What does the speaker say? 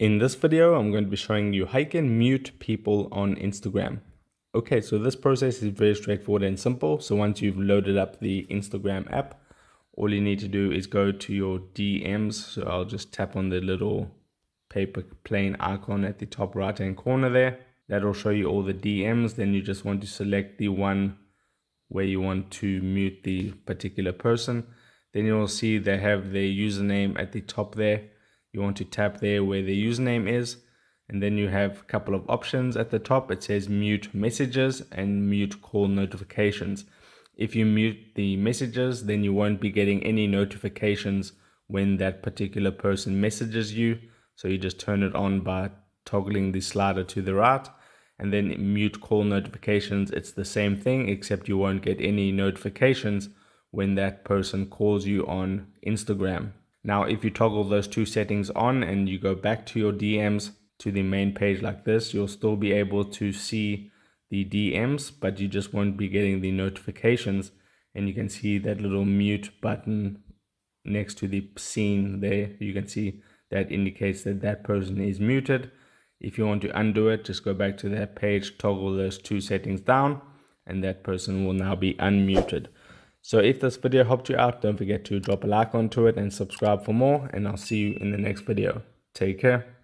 In this video, I'm going to be showing you how you can mute people on Instagram. Okay, so this process is very straightforward and simple. So once you've loaded up the Instagram app, all you need to do is go to your DMs. So I'll just tap on the little paper plane icon at the top right hand corner there. That'll show you all the DMs. Then you just want to select the one where you want to mute the particular person. Then you'll see they have their username at the top there. You want to tap there where the username is, and then you have a couple of options at the top. It says mute messages and mute call notifications. If you mute the messages, then you won't be getting any notifications when that particular person messages you. So you just turn it on by toggling the slider to the right. And then mute call notifications, it's the same thing, except you won't get any notifications when that person calls you on Instagram. Now, if you toggle those two settings on and you go back to your DMs to the main page like this, you'll still be able to see the DMs, but you just won't be getting the notifications. And you can see that little mute button next to the scene there. You can see that indicates that that person is muted. If you want to undo it, just go back to that page, toggle those two settings down, and that person will now be unmuted. So if this video helped you out, don't forget to drop a like onto it and subscribe for more, and I'll see you in the next video. Take care.